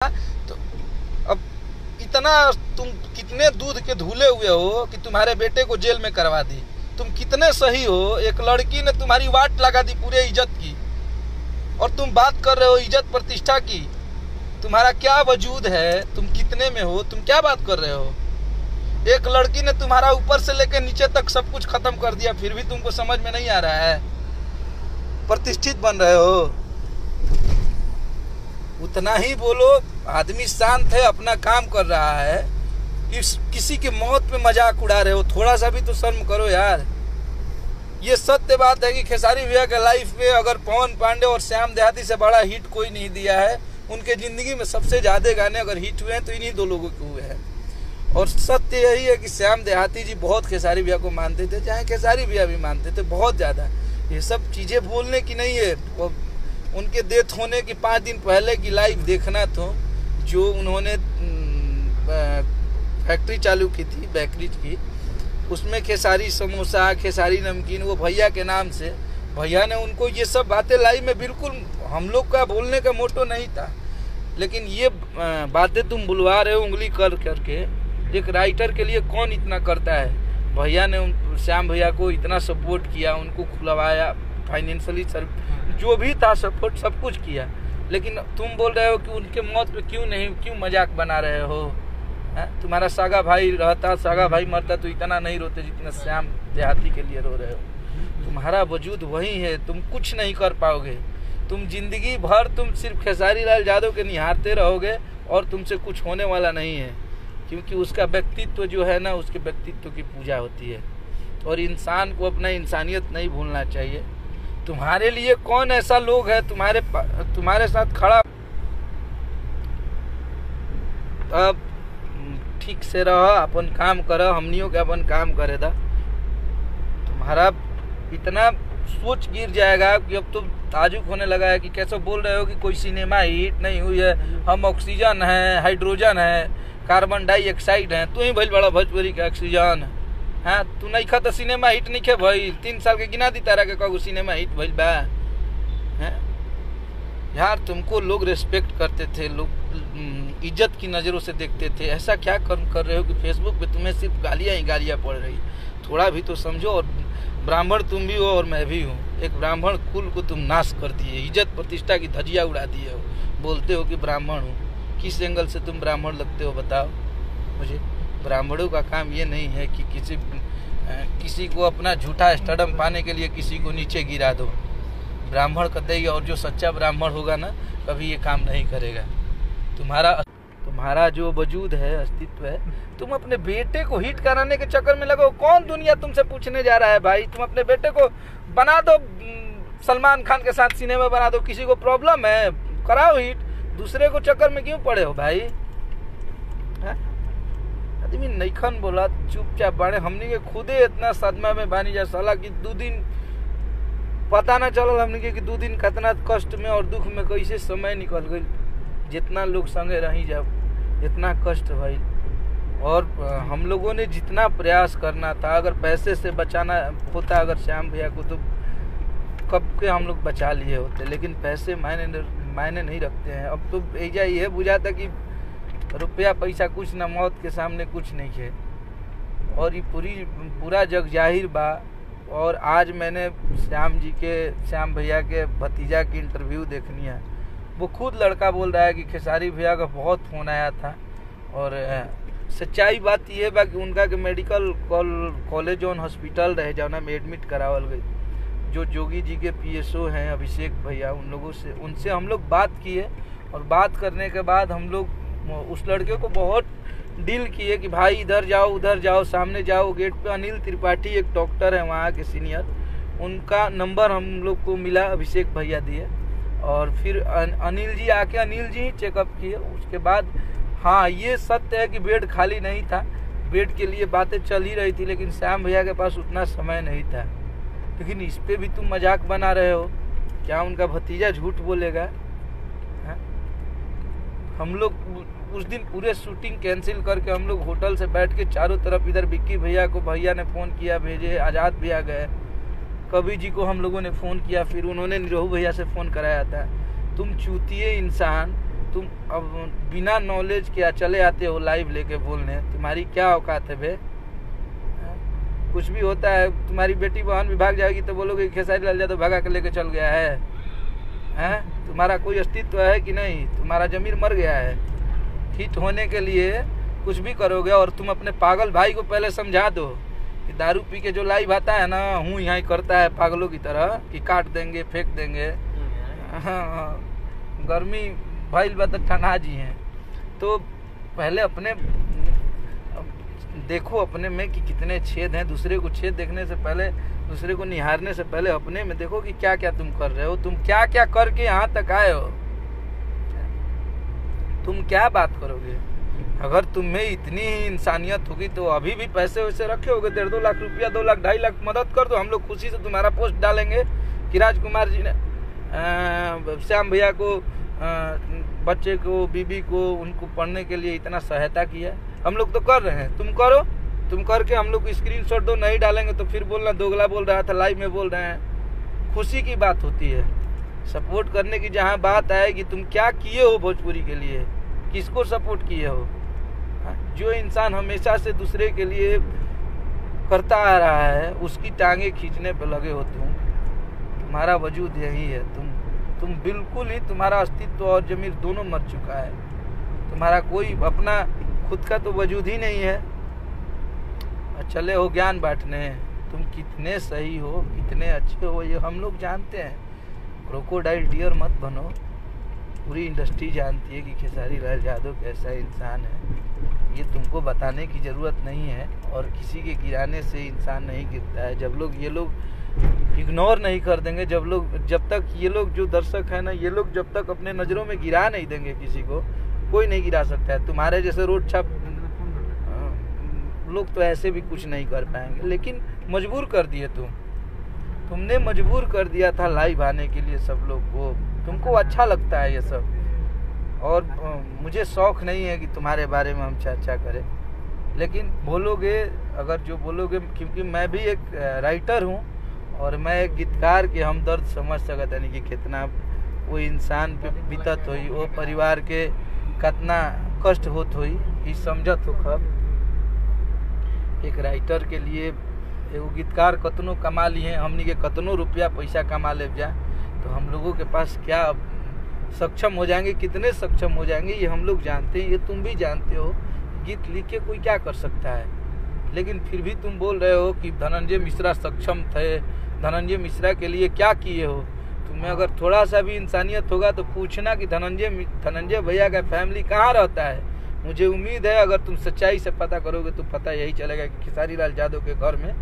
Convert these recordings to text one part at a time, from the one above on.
तो अब इतना तुम कितने दूध के धुले हुए हो कि तुम्हारे बेटे को जेल में करवा दी। तुम कितने सही हो, एक लड़की ने तुम्हारी वाट लगा दी पूरे इज्जत की, और तुम बात कर रहे हो इज्जत प्रतिष्ठा की। तुम्हारा क्या वजूद है, तुम कितने में हो, तुम क्या बात कर रहे हो। एक लड़की ने तुम्हारा ऊपर से लेकर नीचे तक सब कुछ खत्म कर दिया, फिर भी तुमको समझ में नहीं आ रहा है। प्रतिष्ठित बन रहे हो, उतना ही बोलो। आदमी शांत है, अपना काम कर रहा है, किसी की मौत पे मजाक उड़ा रहे हो। थोड़ा सा भी तो शर्म करो यार। ये सत्य बात है कि खेसारी भैया के लाइफ में अगर पवन पांडे और श्याम देहाती से बड़ा हिट कोई नहीं दिया है। उनके जिंदगी में सबसे ज्यादा गाने अगर हिट हुए हैं तो इन्हीं दो लोगों के हुए हैं। और सत्य यही है कि श्याम देहाती जी बहुत खेसारी भैया को मानते थे, चाहे खेसारी भैया भी मानते थे, बहुत ज्यादा। ये सब चीजें बोलने की नहीं है। उनके डेथ होने की 5 दिन पहले की लाइव देखना, तो जो उन्होंने फैक्ट्री चालू की थी बेकरी की, उसमें खेसारी समोसा, खेसारी नमकीन, वो भैया के नाम से भैया ने उनको ये सब बातें लाई। में बिल्कुल हम लोग का बोलने का मोटो नहीं था, लेकिन ये बातें तुम बुलवा रहे हो उंगली कर करके। एक राइटर के लिए कौन इतना करता है। भैया ने श्याम भैया को इतना सपोर्ट किया, उनको खुलवाया, फाइनेंशियली जो भी था सपोर्ट सब कुछ किया, लेकिन तुम बोल रहे हो कि उनके मौत पे क्यों मजाक बना रहे हो। तुम्हारा सागा भाई रहता, सागा भाई मरता तो इतना नहीं रोते जितना श्याम देहाती के लिए रो रहे हो। तुम्हारा वजूद वही है, तुम कुछ नहीं कर पाओगे। तुम जिंदगी भर तुम सिर्फ खेसारी लाल यादव के निहारते रहोगे और तुमसे कुछ होने वाला नहीं है, क्योंकि उसका व्यक्तित्व जो है ना, उसके व्यक्तित्व की पूजा होती है। और इंसान को अपना इंसानियत नहीं भूलना चाहिए। तुम्हारे लिए कौन ऐसा लोग है तुम्हारे साथ खड़ा। अब ठीक से रह, अपन काम कर, हमनियों के अपन काम करे दा। तुम्हारा इतना सोच गिर जाएगा कि अब तो ताजुब होने लगा है कि कैसे बोल रहे हो कि कोई सिनेमा हिट नहीं हुई है। हम ऑक्सीजन है, हाइड्रोजन है, कार्बन डाइऑक्साइड है। तू ही भइल बड़ा भोजपुरी का ऑक्सीजन। हाँ, तू नहीं खा तो सिनेमा हिट नहीं खे भाई। 3 साल के गिना दी तारा के कहू सिनेमा हिट भइल बा। यार तुमको लोग रिस्पेक्ट करते थे, लोग इज्जत की नज़रों से देखते थे। ऐसा क्या कर्म कर रहे हो कि फेसबुक पे तुम्हें सिर्फ गालियाँ ही गालियाँ पड़ रही। थोड़ा भी तो समझो। और ब्राह्मण तुम भी हो और मैं भी हूँ। एक ब्राह्मण कुल को तुम नाश कर दिए, इज्जत प्रतिष्ठा की धजिया उड़ा दिए हो। बोलते हो कि ब्राह्मण हो। किस एंगल से तुम ब्राह्मण लगते हो बताओ मुझे। ब्राह्मणों का काम ये नहीं है कि किसी को अपना झूठा स्टेडम पाने के लिए किसी को नीचे गिरा दो। ब्राह्मण कतई, और जो सच्चा ब्राह्मण होगा ना, कभी ये काम नहीं करेगा। तुम्हारा जो वजूद है, अस्तित्व है, तुम अपने बेटे को हिट कराने के चक्कर में लगो। कौन दुनिया तुमसे पूछने जा रहा है भाई। तुम अपने बेटे को बना दो, सलमान खान के साथ सिनेमा बना दो। किसी को प्रॉब्लम है, कराओ हिट। दूसरे को चक्कर में क्यों पड़े हो भाई। आदमी नईखन बोला, चुपचाप बाड़े। हमने के खुदे इतना सदमा में बानी जा साला कि 2 दिन पता ना चलल हमने के कि 2 दिन कितना कष्ट में और दुख में कैसे समय निकल गई। जितना लोग संगे रही जाओ इतना कष्ट भाई। और हम लोगों ने जितना प्रयास करना था, अगर पैसे से बचाना होता अगर श्याम भैया को, तो कब के हम लोग बचा लिए होते। लेकिन पैसे मायने नहीं रखते हैं। अब तो ऐजा ये बुझाता कि रुपया पैसा कुछ ना, मौत के सामने कुछ नहीं है। और ये पूरा जग जाहिर बा। और आज मैंने श्याम भैया के भतीजा की इंटरव्यू देखनी है। वो खुद लड़का बोल रहा है कि खेसारी भैया का बहुत फ़ोन आया था। और सच्चाई बात यह बा कि उनका के मेडिकल कॉलेज ऑन हॉस्पिटल रहे जाना में एडमिट करावल गई। जो जोगी जी के PSO हैं अभिषेक भैया, उनसे हम लोग बात किए। और बात करने के बाद हम लोग उस लड़के को बहुत डील किए कि भाई इधर जाओ उधर जाओ, सामने जाओ। गेट पे अनिल त्रिपाठी एक डॉक्टर है वहाँ के सीनियर, उनका नंबर हम लोग को मिला, अभिषेक भैया दिए। और फिर अनिल जी आके अनिल जी चेकअप किए। उसके बाद हाँ, ये सत्य है कि बेड खाली नहीं था। बेड के लिए बातें चल ही रही थी, लेकिन श्याम भैया के पास उतना समय नहीं था। लेकिन इस पे भी तुम मजाक बना रहे हो। क्या उनका भतीजा झूठ बोलेगा। हम लोग उस दिन पूरे शूटिंग कैंसिल करके हम लोग होटल से बैठ के चारों तरफ, इधर विक्की भैया को भैया ने फ़ोन किया भेजे, आज़ाद भैया गए, कवि जी को हम लोगों ने फ़ोन किया, फिर उन्होंने निरहू भैया से फ़ोन कराया था। तुम चूतिए इंसान तुम अब बिना नॉलेज के चले आते हो लाइव लेके बोलने, तुम्हारी क्या औकात है बे? कुछ भी होता है, तुम्हारी बेटी बहन भी भाग जाएगी तो बोलोगे खेसारी लाल यादव भगा के लेके चल गया है? हैं? तुम्हारा कोई अस्तित्व है कि नहीं? तुम्हारा जमीर मर गया है। हिट होने के लिए कुछ भी करोगे। और तुम अपने पागल भाई को पहले समझा दो कि दारू पी के जो लाइव आता है ना, हूँ यहाँ करता है पागलों की तरह कि काट देंगे फेंक देंगे। हाँ, गर्मी भइल बा तो ठंडा जी हैं। तो पहले अपने देखो अपने में कि कितने छेद हैं। दूसरे को छेद देखने से पहले, दूसरे को निहारने से पहले अपने में देखो कि क्या क्या तुम कर रहे हो, तुम क्या क्या करके यहाँ तक आए हो, तुम क्या बात करोगे। अगर तुम में इतनी ही इंसानियत होगी तो अभी भी पैसे वैसे रखे होगे, 1.5-2 लाख रुपया, 2 लाख 2.5 लाख मदद कर दो, हम लोग खुशी से तुम्हारा पोस्ट डालेंगे कि राजकुमार जी ने श्याम भैया को, बच्चे को, बीबी को, उनको पढ़ने के लिए इतना सहायता किया। हम लोग तो कर रहे हैं, तुम करो, तुम करके हम लोग को स्क्रीनशॉट दो। नहीं डालेंगे तो फिर बोलना दोगला बोल रहा था, लाइव में बोल रहे हैं। खुशी की बात होती है, सपोर्ट करने की जहाँ बात आएगी, तुम क्या किए हो भोजपुरी के लिए, किसको सपोर्ट किए हो। जो इंसान हमेशा से दूसरे के लिए करता आ रहा है उसकी टांगे खींचने पर लगे हो तुम। तुम्हारा वजूद यही है, तुम बिल्कुल ही, तुम्हारा अस्तित्व और जमीर दोनों मर चुका है। तुम्हारा कोई अपना खुद का तो वजूद ही नहीं है। चले हो ज्ञान बांटने, तुम कितने सही हो, कितने अच्छे हो, ये हम लोग जानते हैं। क्रोकोडाइल डियर मत बनो। पूरी इंडस्ट्री जानती है कि खेसारी लाल यादव कैसा इंसान है, ये तुमको बताने की ज़रूरत नहीं है। और किसी के गिराने से इंसान नहीं गिरता है। जब लोग ये लोग इग्नोर नहीं कर देंगे, जब तक ये लोग जो दर्शक है ना, ये लोग जब तक अपने नज़रों में गिरा नहीं देंगे किसी को, कोई नहीं गिरा सकता है। तुम्हारे जैसे रोड छाप लोग तो ऐसे भी कुछ नहीं कर पाएंगे। लेकिन मजबूर कर दिए तुमने मजबूर कर दिया था लाइव आने के लिए सब लोग को। तुमको अच्छा लगता है ये सब, और मुझे शौक नहीं है कि तुम्हारे बारे में हम चर्चा करें। लेकिन बोलोगे, अगर जो बोलोगे, क्योंकि मैं भी एक राइटर हूँ और मैं एक गीतकार के हमदर्द समझ सकता नहीं कि कितना वो इंसान पे बीतत हुई, वो परिवार के कितना कष्ट होत हुई, ये समझत हो। खब एक राइटर के लिए एगो गीतकार कतनो कमा लिए, हमनी के कतनो रुपया पैसा कमा ले जा, तो हम लोगों के पास क्या सक्षम हो जाएंगे, कितने सक्षम हो जाएंगे, ये हम लोग जानते हैं, ये तुम भी जानते हो। गीत लिख के कोई क्या कर सकता है। लेकिन फिर भी तुम बोल रहे हो कि धनंजय मिश्रा सक्षम थे, धनंजय मिश्रा के लिए क्या किए हो। तुम्हें अगर थोड़ा सा भी इंसानियत होगा तो पूछना कि धनंजय भैया का फैमिली कहाँ रहता है। मुझे उम्मीद है अगर तुम सच्चाई से पता करोगे तो पता यही चलेगा कि खेसारी लाल यादव के घर में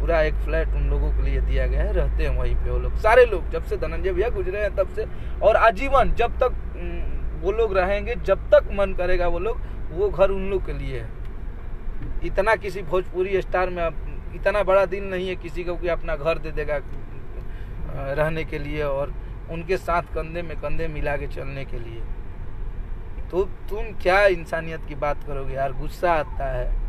पूरा एक फ्लैट उन लोगों के लिए दिया गया है, रहते हैं वहीं पे वो लोग, सारे लोग, जब से धनंजय भैया गुजरे हैं तब से, और आजीवन जब तक वो लोग रहेंगे, जब तक मन करेगा वो लोग, वो घर उन लोग के लिए है। इतना किसी भोजपुरी स्टार में इतना बड़ा दिल नहीं है किसी को कि अपना घर दे देगा रहने के लिए और उनके साथ कंधे में कंधे मिला के चलने के लिए। तो तुम क्या इंसानियत की बात करोगे यार, गुस्सा आता है।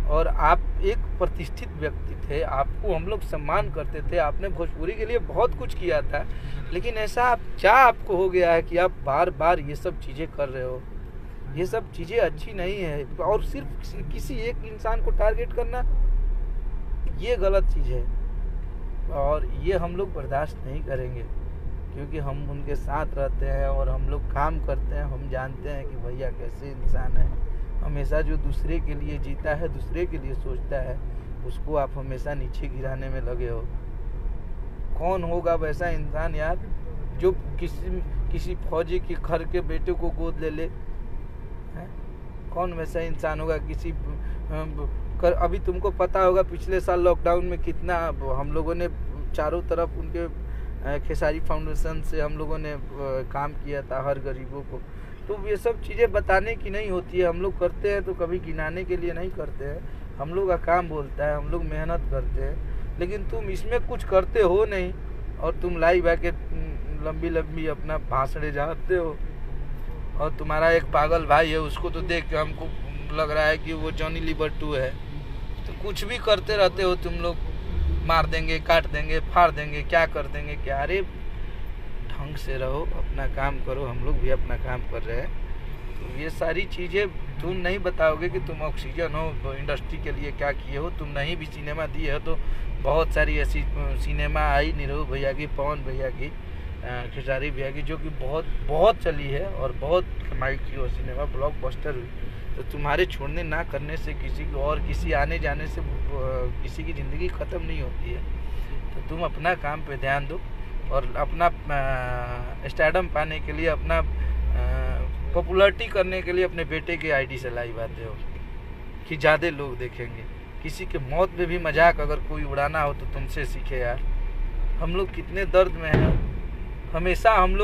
और आप एक प्रतिष्ठित व्यक्ति थे, आपको हम लोग सम्मान करते थे, आपने भोजपुरी के लिए बहुत कुछ किया था, लेकिन ऐसा क्या आपको हो गया है कि आप बार बार ये सब चीज़ें कर रहे हो। ये सब चीज़ें अच्छी नहीं है, और सिर्फ किसी एक इंसान को टारगेट करना ये गलत चीज़ है, और ये हम लोग बर्दाश्त नहीं करेंगे, क्योंकि हम उनके साथ रहते हैं और हम लोग काम करते हैं। हम जानते हैं कि भैया कैसे इंसान है। हमेशा जो दूसरे के लिए जीता है, दूसरे के लिए सोचता है, उसको आप हमेशा नीचे गिराने में लगे हो। कौन होगा वैसा इंसान यार जो किसी फौजी के घर के बेटे को गोद ले ले? कौन वैसा इंसान होगा? अभी तुमको पता होगा पिछले साल लॉकडाउन में कितना हम लोगों ने चारों तरफ उनके खेसारी फाउंडेशन से हम लोगों ने काम किया था हर गरीबों को। तो ये सब चीज़ें बताने की नहीं होती है, हम लोग करते हैं तो कभी गिनाने के लिए नहीं करते हैं। हम लोग का काम बोलता है, हम लोग मेहनत करते हैं, लेकिन तुम इसमें कुछ करते हो नहीं, और तुम लाइव आके लंबी लंबी अपना भाषण जाते हो। और तुम्हारा एक पागल भाई है, उसको तो देख के हमको लग रहा है कि वो जॉनी लीवर 2 है। तो कुछ भी करते रहते हो तुम लोग, मार देंगे, काट देंगे, फाड़ देंगे, क्या कर देंगे क्या। अरे ढंग से रहो, अपना काम करो, हम लोग भी अपना काम कर रहे हैं। ये सारी चीज़ें तुम नहीं बताओगे कि तुम ऑक्सीजन हो, इंडस्ट्री के लिए क्या किए हो। तुम नहीं भी सिनेमा दिए हो तो बहुत सारी ऐसी सिनेमा आई, नीरव भैया की, पवन भैया की, खेसारी भैया की, जो कि बहुत बहुत चली है और बहुत कमाई की वो सिनेमा, ब्लॉकबस्टर हुई। तो तुम्हारे छोड़ने ना करने से किसी को और किसी आने जाने से किसी की ज़िंदगी ख़त्म नहीं होती है। तो तुम अपना काम पे ध्यान दो और अपना स्टैडम पाने के लिए, अपना पॉपुलरिटी करने के लिए अपने बेटे की आईडी से लाइव आते हो कि ज़्यादा लोग देखेंगे। किसी के मौत में भी मजाक अगर कोई उड़ाना हो तो तुमसे सीखे यार। हम लोग कितने दर्द में हैं, हमेशा हम लोग